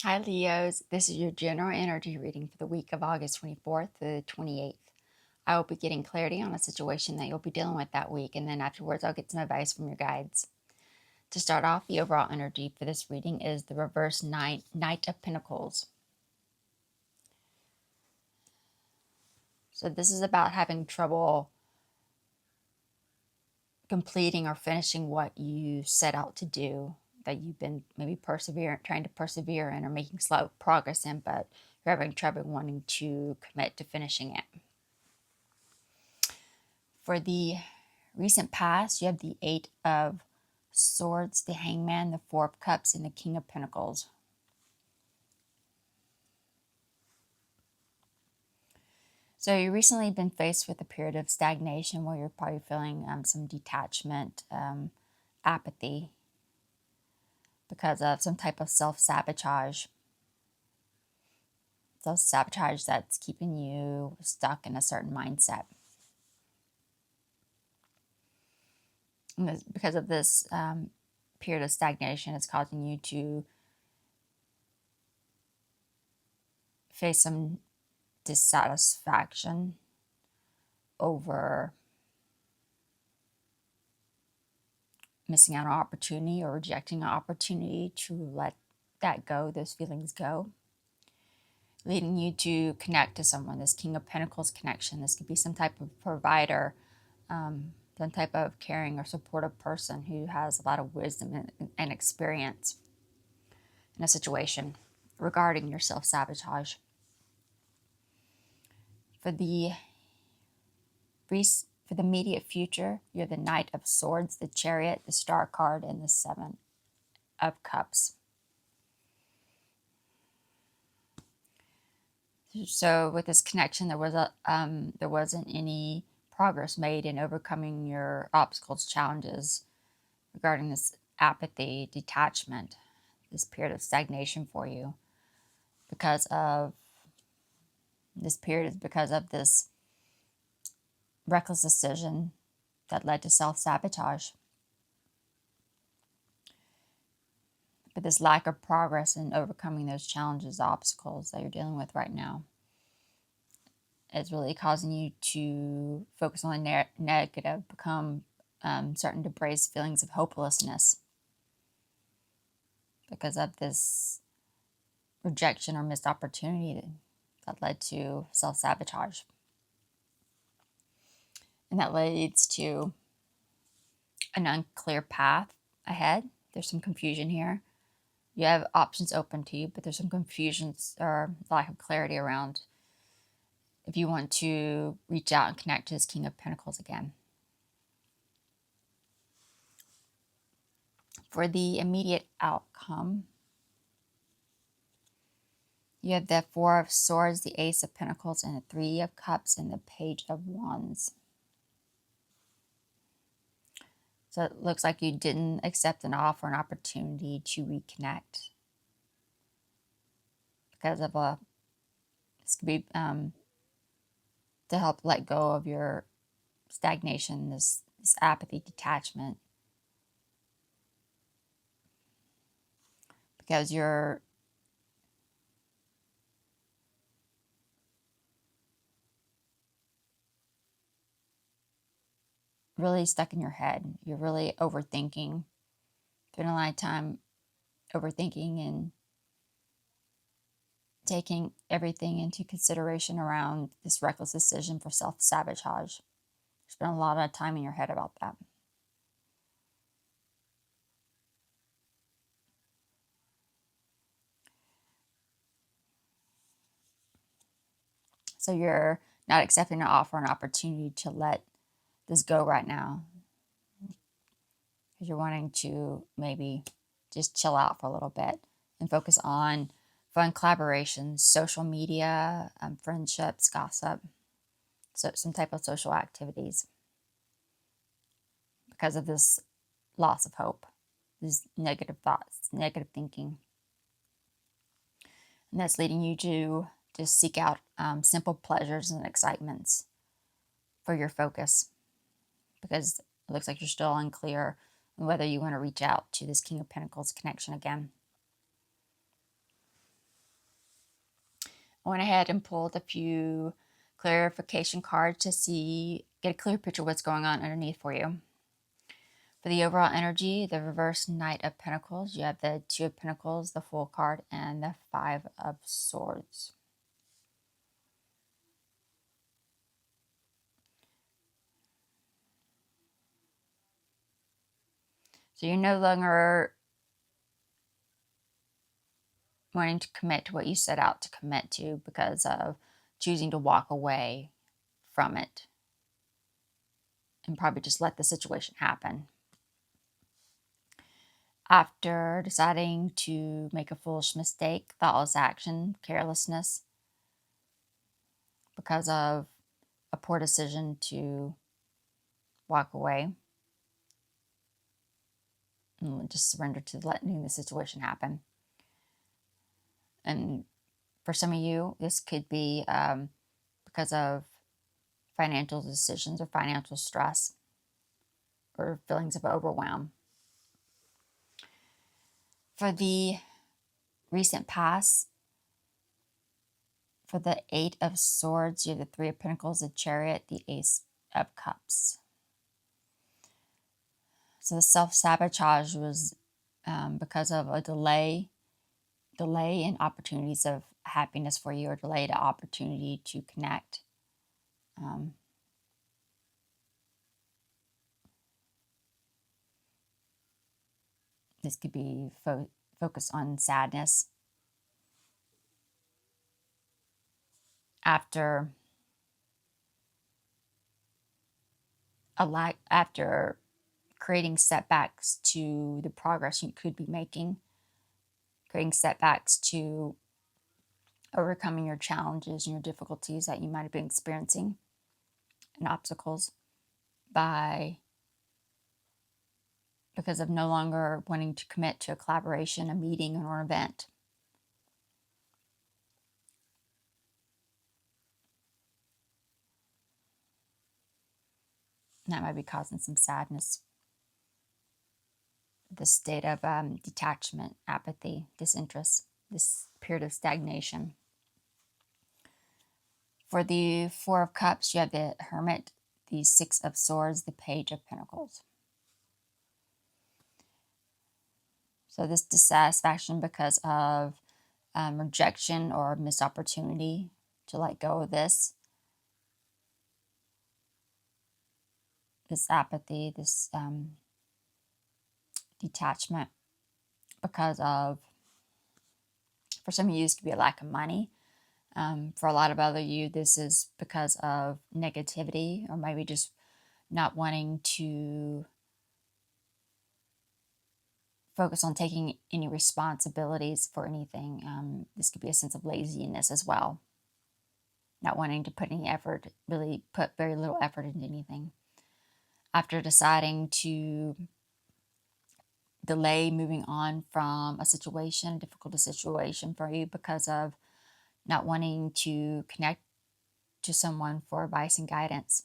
Hi Leos, this is your general energy reading for the week of August 24th to the 28th. I will be getting clarity on a situation that you'll be dealing with that week, and then afterwards I'll get some advice from your guides. To start off, the overall energy for this reading is the reverse Knight of Pentacles. So this is about having trouble completing or finishing what you set out to do, that you've been maybe trying to persevere in or making slow progress in, but you're having trouble wanting to commit to finishing it. For the recent past, you have the Eight of Swords, the Hangman, the Four of Cups, and the King of Pentacles. So you've recently been faced with a period of stagnation where you're probably feeling some detachment, apathy, because of some type of self-sabotage. Self-sabotage that's keeping you stuck in a certain mindset. And because of this period of stagnation, it's causing you to face some dissatisfaction over missing out on an opportunity or rejecting an opportunity to let that go, those feelings go, leading you to connect to someone. This King of Pentacles connection, this could be some type of provider, some type of caring or supportive person who has a lot of wisdom and experience in a situation regarding your self-sabotage. For the immediate future, you're the Knight of Swords, the Chariot, the Star card, and the Seven of Cups. So with this connection, there wasn't any progress made in overcoming your obstacles, challenges regarding this apathy, detachment, this period of stagnation for you. Because of this period is because of this reckless decision that led to self-sabotage. But this lack of progress in overcoming those challenges, obstacles that you're dealing with right now, is really causing you to focus on the negative, become starting to brace feelings of hopelessness because of this rejection or missed opportunity that led to self-sabotage. And that leads to an unclear path ahead. There's some confusion here. You have options open to you, but there's some confusion or lack of clarity around if you want to reach out and connect to this King of Pentacles again. For the immediate outcome, you have the Four of Swords, the Ace of Pentacles, and the Three of Cups, and the Page of Wands. So it looks like you didn't accept an offer, an opportunity to reconnect because of this could be to help let go of your stagnation, this apathy, detachment, because you're really stuck in your head. You're really overthinking, spending a lot of time overthinking and taking everything into consideration around this reckless decision for self-sabotage. Spend a lot of time in your head about that. So you're not accepting an offer, an opportunity to let this go right now, because you're wanting to maybe just chill out for a little bit and focus on fun collaborations, social media, friendships, gossip, so some type of social activities, because of this loss of hope, these negative thoughts, negative thinking. And that's leading you to just seek out simple pleasures and excitements for your focus, because it looks like you're still unclear on whether you want to reach out to this King of Pentacles connection again. I went ahead and pulled a few clarification cards to get a clear picture of what's going on underneath for you. For the overall energy, the reverse Knight of Pentacles, you have the Two of Pentacles, the Fool card, and the Five of Swords. So you're no longer wanting to commit to what you set out to commit to because of choosing to walk away from it and probably just let the situation happen. After deciding to make a foolish mistake, thoughtless action, carelessness, because of a poor decision to walk away and just surrender to letting the situation happen. And for some of you, this could be because of financial decisions or financial stress or feelings of overwhelm. For the recent past, for the Eight of Swords, you have the Three of Pentacles, the Chariot, the Ace of Cups. So the self-sabotage was because of a delay in opportunities of happiness for you, or delayed opportunity to connect. This could be focused on sadness. After creating setbacks to the progress you could be making, creating setbacks to overcoming your challenges and your difficulties that you might have been experiencing and obstacles because of no longer wanting to commit to a collaboration, a meeting, or an event. And that might be causing some sadness. This state of detachment, apathy, disinterest, this period of stagnation. For the Four of Cups, you have the Hermit, the Six of Swords, the Page of Pentacles. So this dissatisfaction because of rejection or missed opportunity to let go of this apathy, this detachment, because of, for some of you, this could be a lack of money. For a lot of other you, this is because of negativity, or maybe just not wanting to focus on taking any responsibilities for anything. This could be a sense of laziness as well. Not wanting to put any effort, really put very little effort into anything. After deciding to delay moving on from a situation, a difficult situation for you, because of not wanting to connect to someone for advice and guidance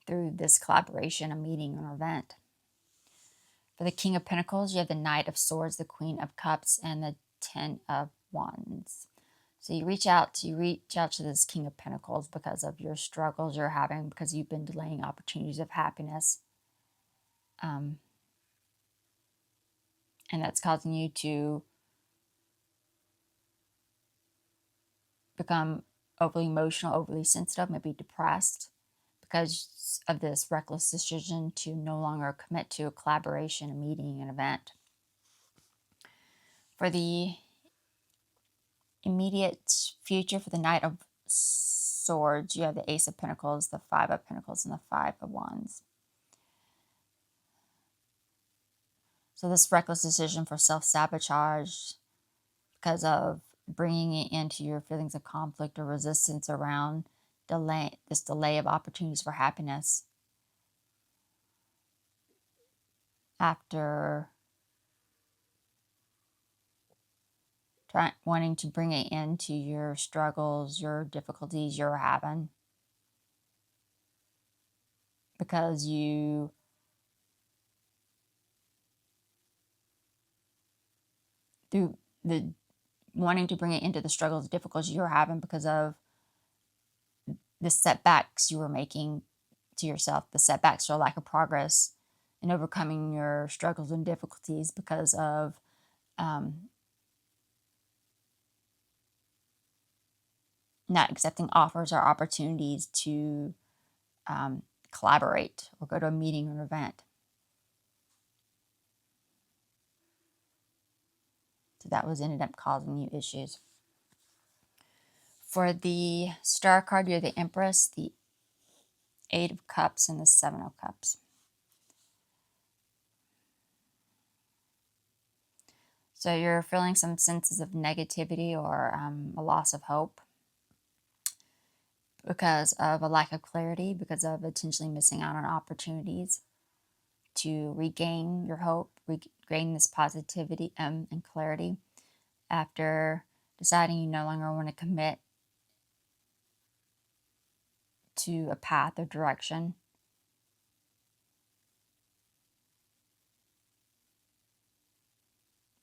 through this collaboration, a meeting, or event. For the King of Pentacles, you have the Knight of Swords, the Queen of Cups, and the Ten of Wands. So you reach out to this King of Pentacles because of your struggles you're having, because you've been delaying opportunities of happiness. And that's causing you to become overly emotional, overly sensitive, maybe depressed, because of this reckless decision to no longer commit to a collaboration, a meeting, an event. For the immediate future, for the Knight of Swords, you have the Ace of Pentacles, the Five of Pentacles, and the Five of Wands. So this reckless decision for self-sabotage, because of bringing it into your feelings of conflict or resistance around this delay of opportunities for happiness. After wanting to bring it into your struggles, your difficulties you're having, because you through the wanting to bring it into the struggles, difficulties you're having because of the setbacks you were making to yourself, the setbacks or lack of progress in overcoming your struggles and difficulties because of not accepting offers or opportunities to collaborate or go to a meeting or event. So that was ended up causing you issues. For the Star card, you're the Empress, the Eight of Cups, and the Seven of Cups. So you're feeling some senses of negativity or a loss of hope because of a lack of clarity, because of potentially missing out on opportunities to regain your hope, regain this positivity and clarity after deciding you no longer want to commit to a path or direction.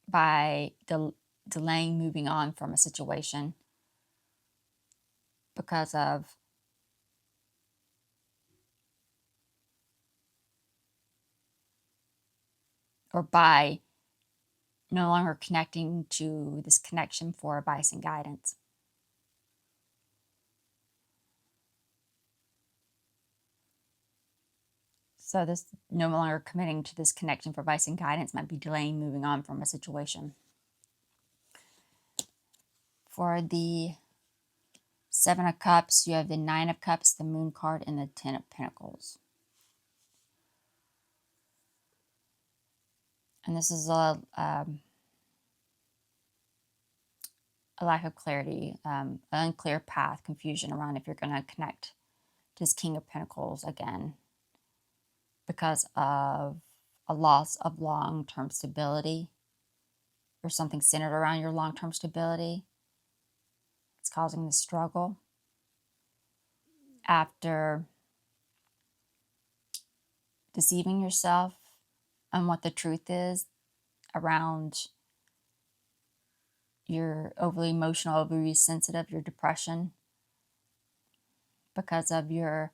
By delaying moving on from a situation because of or by no longer connecting to this connection for advice and guidance. So this no longer committing to this connection for advice and guidance might be delaying moving on from a situation. For the Seven of Cups, you have the Nine of Cups, the Moon card, and the Ten of Pentacles. And this is a lack of clarity, an unclear path, confusion around if you're going to connect to this King of Pentacles again because of a loss of long-term stability or something centered around your long-term stability. It's causing the struggle. After deceiving yourself on what the truth is around your overly emotional, overly sensitive, your depression, because of your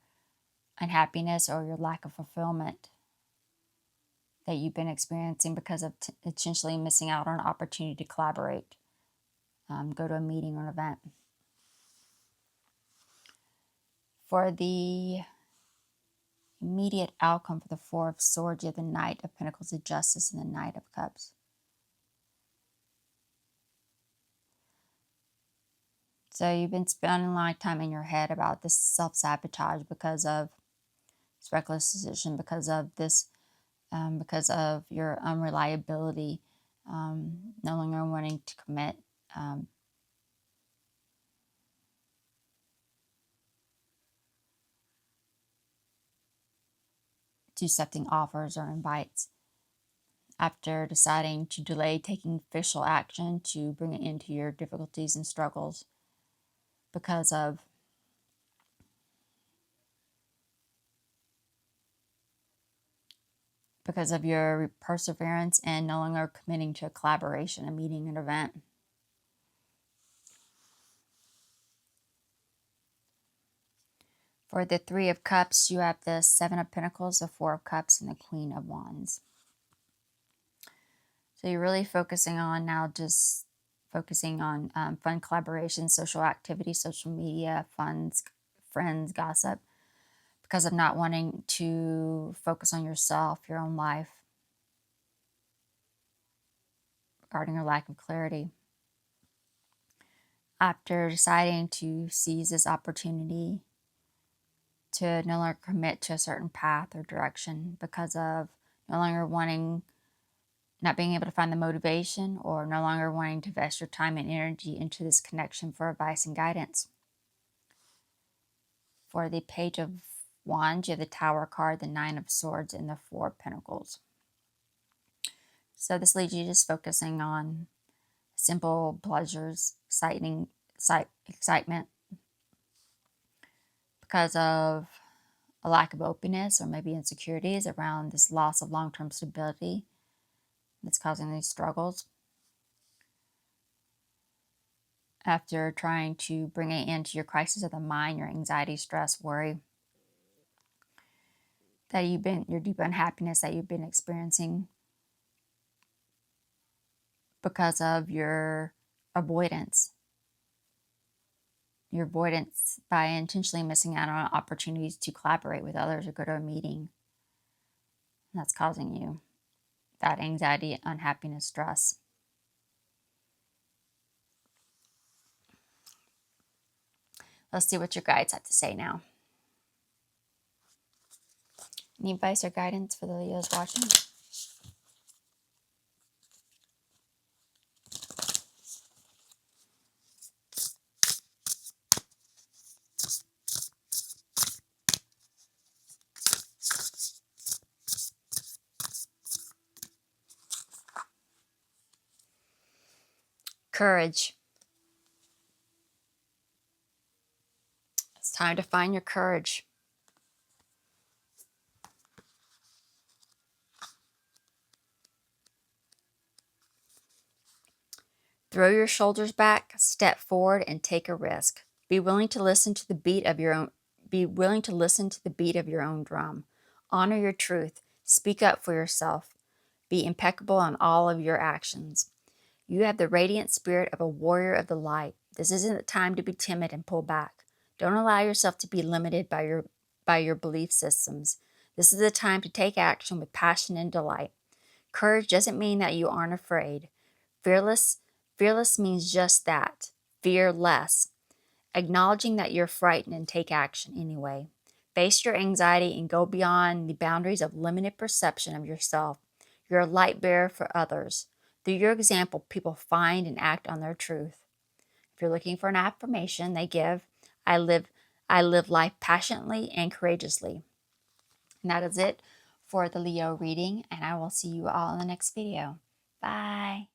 unhappiness or your lack of fulfillment that you've been experiencing because of intentionally missing out on an opportunity to collaborate, go to a meeting or an event. For the immediate outcome for the Four of Swords, you have the Knight of Pentacles, the Justice, and the Knight of Cups. So you've been spending a lot of time in your head about this self-sabotage because of this reckless decision, because of this, because of your unreliability, no longer wanting to commit, to accepting offers or invites. After deciding to delay taking official action to bring it into your difficulties and struggles because of your perseverance and no longer committing to a collaboration, a meeting, an event. For the Three of Cups, you have the Seven of Pentacles, the Four of Cups, and the Queen of Wands. So you're really focusing on now just focusing on fun collaboration, social activity, social media, funds, friends, gossip, because of not wanting to focus on yourself, your own life, regarding your lack of clarity. After deciding to seize this opportunity to no longer commit to a certain path or direction because of no longer wanting, not being able to find the motivation, or no longer wanting to invest your time and energy into this connection for advice and guidance. For the Page of Wands, you have the Tower card, the Nine of Swords, and the Four of Pentacles. So this leads you just focusing on simple pleasures, excitement, because of a lack of openness or maybe insecurities around this loss of long-term stability that's causing these struggles. after trying to bring it into your crisis of the mind, your anxiety, stress, worry, that your deep unhappiness that you've been experiencing because of your avoidance. Your avoidance by intentionally missing out on opportunities to collaborate with others or go to a meeting. That's causing you that anxiety, unhappiness, stress. Let's see what your guides have to say now. Any advice or guidance for the Leos watching? Courage. It's time to find your courage. Throw your shoulders back, step forward, and take a risk. Be willing to listen to the beat of your own. Be willing to listen to the beat of your own drum. Honor your truth. Speak up for yourself. Be impeccable on all of your actions. You have the radiant spirit of a warrior of the light. This isn't the time to be timid and pull back. Don't allow yourself to be limited by your belief systems. This is the time to take action with passion and delight. Courage doesn't mean that you aren't afraid. Fearless means just that. Fear less. Acknowledging that you're frightened and take action anyway. Face your anxiety and go beyond the boundaries of limited perception of yourself. You're a light bearer for others. Through your example, people find and act on their truth. If you're looking for an affirmation, they give, I live life passionately and courageously. And that is it for the Leo reading, and I will see you all in the next video. Bye.